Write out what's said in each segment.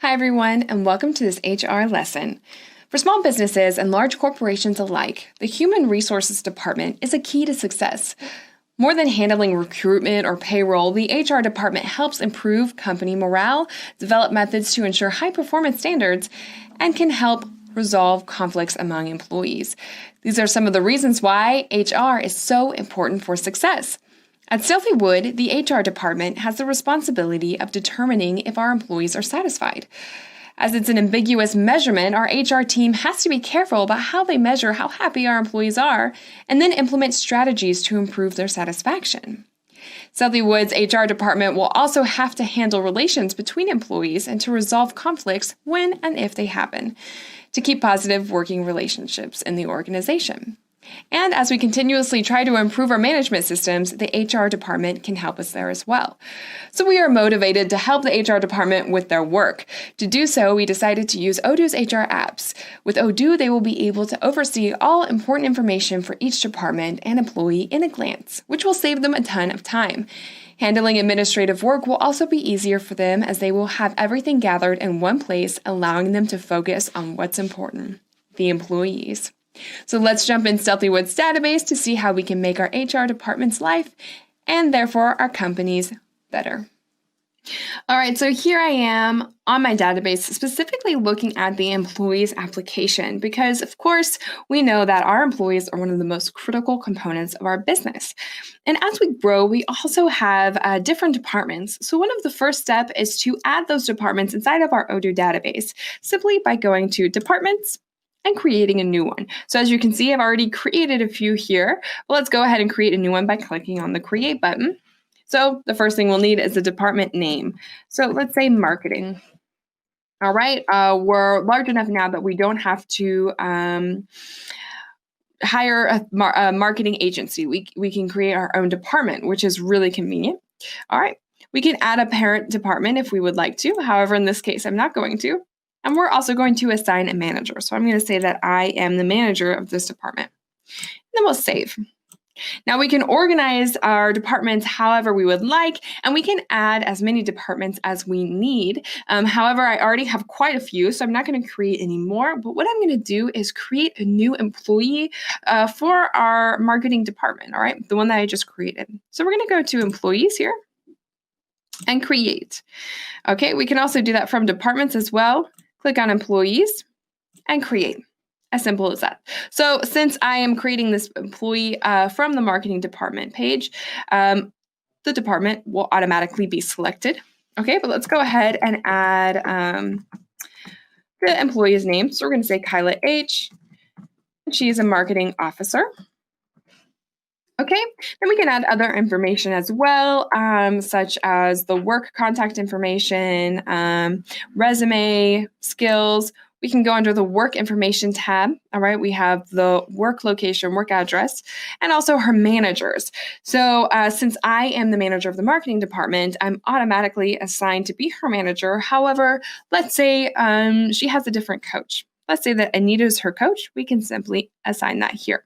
Hi, everyone, and welcome to this HR lesson. For small businesses and large corporations alike, the Human Resources Department is a key to success. More than handling recruitment or payroll, the HR department helps improve company morale, develop methods to ensure high performance standards, and can help resolve conflicts among employees. These are some of the reasons why HR is so important for success. At Stealthy Wood, the HR department has the responsibility of determining if our employees are satisfied. As it's an ambiguous measurement, our HR team has to be careful about how they measure how happy our employees are and then implement strategies to improve their satisfaction. Stealthy Wood's HR department will also have to handle relations between employees and to resolve conflicts when and if they happen, to keep positive working relationships in the organization. And as we continuously try to improve our management systems, the HR department can help us there as well. So we are motivated to help the HR department with their work. To do so, we decided to use Odoo's HR apps. With Odoo, they will be able to oversee all important information for each department and employee in a glance, which will save them a ton of time. Handling administrative work will also be easier for them as they will have everything gathered in one place, allowing them to focus on what's important, the employees. So let's jump in Stealthy Wood's database to see how we can make our HR department's life and therefore our company's better. All right, so here I am on my database, specifically looking at the employees application because, of course, we know that our employees are one of the most critical components of our business. And as we grow, we also have different departments. So one of the first steps is to add those departments inside of our Odoo database simply by going to Departments and creating a new one. So as you can see, I've already created a few here. But let's go ahead and create a new one by clicking on the Create button. So the first thing we'll need is the department name. So let's say Marketing. All right, we're large enough now that we don't have to hire a marketing agency. We can create our own department, which is really convenient. All right, we can add a parent department if we would like to. However, in this case, I'm not going to. And we're also going to assign a manager. So I'm going to say that I am the manager of this department. And then we'll save. Now we can organize our departments however we would like, and we can add as many departments as we need. However, I already have quite a few, so I'm not going to create any more. But what I'm going to do is create a new employee for our marketing department, all right? The one that I just created. So we're going to go to Employees here and Create. Okay, we can also do that from Departments as well. Click on Employees and Create. As simple as that. So since I am creating this employee from the marketing department page, the department will automatically be selected. Okay, but let's go ahead and add the employee's name. So we're going to say Kyla H. She is a marketing officer. Okay, then we can add other information as well, such as the work contact information, resume, skills. We can go under the work information tab. All right, we have the work location, work address, and also her managers. So since I am the manager of the marketing department, I'm automatically assigned to be her manager. However, let's say she has a different coach. Let's say that Anita is her coach. We can simply assign that here.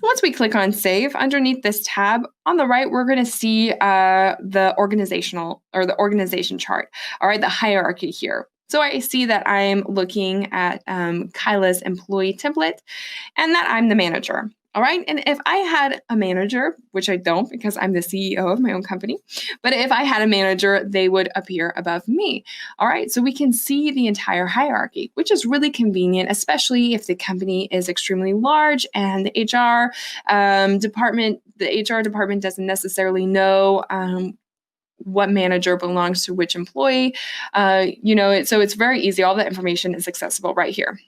Once we click on Save, underneath this tab on the right, we're going to see the organizational or the organization chart, all right, the hierarchy here. So I see that I'm looking at Kyla's employee template and that I'm the manager. All right. And if I had a manager, which I don't because I'm the CEO of my own company, but if I had a manager, they would appear above me. All right. So we can see the entire hierarchy, which is really convenient, especially if the company is extremely large and the HR department doesn't necessarily know what manager belongs to which employee. So it's very easy. All the information is accessible right here.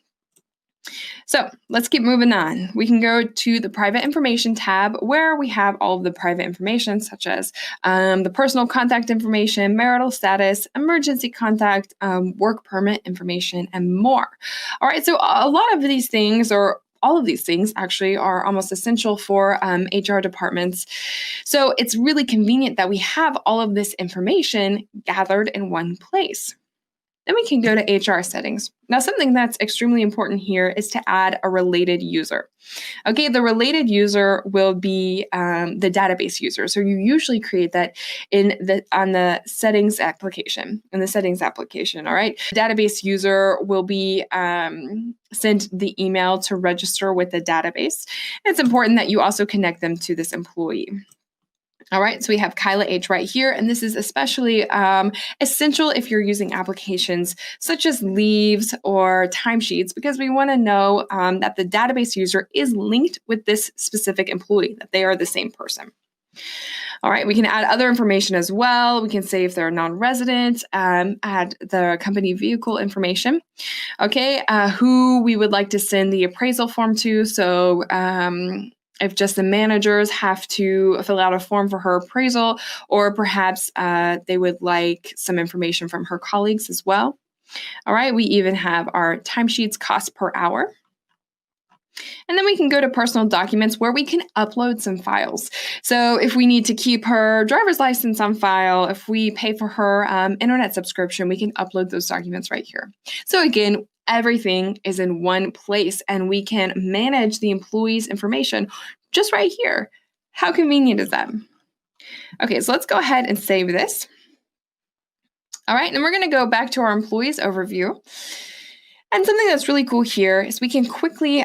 So let's keep moving on. We can go to the private information tab where we have all of the private information such as the personal contact information, marital status, emergency contact, work permit information, and more. All right, so a lot of these things or all of these things actually are almost essential for HR departments. So it's really convenient that we have all of this information gathered in one place. Then we can go to HR settings. Now, something that's extremely important here is to add a related user. Okay, the related user will be the database user. So you usually create that on the settings application. All right. The database user will be sent the email to register with the database. It's important that you also connect them to this employee. All right, so we have Kyla H right here, and this is especially essential if you're using applications such as leaves or timesheets, because we want to know that the database user is linked with this specific employee, that they are the same person. All right, we can add other information as well. We can say if they're non-resident, add the company vehicle information. Okay, who we would like to send the appraisal form to. So if just the managers have to fill out a form for her appraisal, or perhaps they would like some information from her colleagues as well. All right, we even have our timesheets cost per hour. And then we can go to personal documents where we can upload some files. So if we need to keep her driver's license on file, if we pay for her internet subscription, we can upload those documents right here. So again, everything is in one place and we can manage the employee's information just right here. How convenient is that? Okay, so let's go ahead and save this. All right, and we're going to go back to our employees overview. And something that's really cool here is we can quickly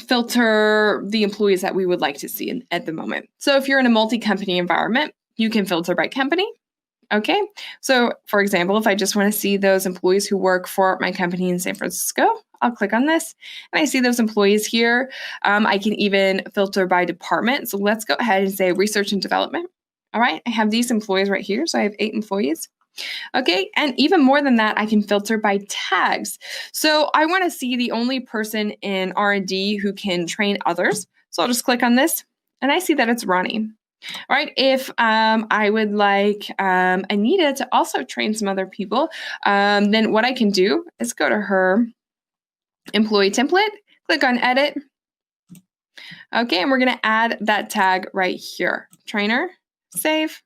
filter the employees that we would like to see at the moment. So if you're in a multi-company environment, you can filter by company. Okay, so for example, if I just want to see those employees who work for my company in San Francisco, I'll click on this and I see those employees here. I can even filter by department. So let's go ahead and say research and development. All right, I have these employees right here. So I have 8 employees. Okay, and even more than that, I can filter by tags. So I want to see the only person in R&D who can train others. So I'll just click on this and I see that it's Ronnie. All right, if I would like Anita to also train some other people, then what I can do is go to her employee template, click on edit. Okay, and we're going to add that tag right here, trainer, save.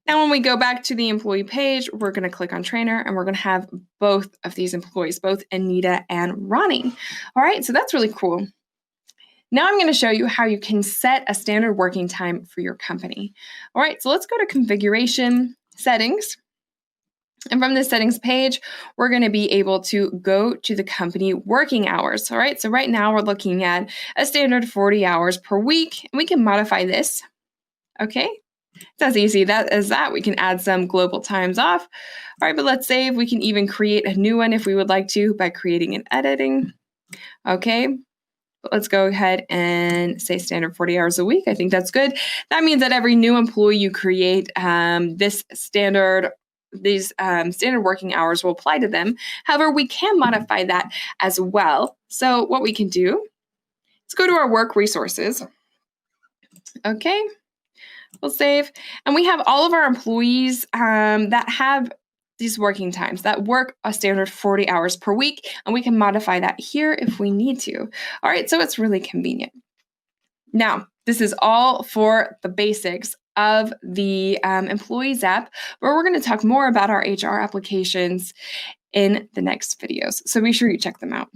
Now, when we go back to the employee page, we're going to click on trainer and we're going to have both of these employees, both Anita and Ronnie. All right, so that's really cool. Now I'm going to show you how you can set a standard working time for your company. All right, so let's go to configuration, settings. And from the settings page, we're going to be able to go to the company working hours. All right, so right now we're looking at a standard 40 hours per week, and we can modify this. Okay. That's easy. We can add some global times off. All right, but let's save. We can even create a new one if we would like to by creating and editing. Okay, but let's go ahead and say standard 40 hours a week. I think that's good. That means that every new employee you create, these standard working hours will apply to them. However, we can modify that as well. So what we can do is go to our work resources. Okay. We'll save. And we have all of our employees that have these working times that work a standard 40 hours per week. And we can modify that here if we need to. All right, so it's really convenient. Now, this is all for the basics of the Employees app, but we're going to talk more about our HR applications in the next videos. So be sure you check them out.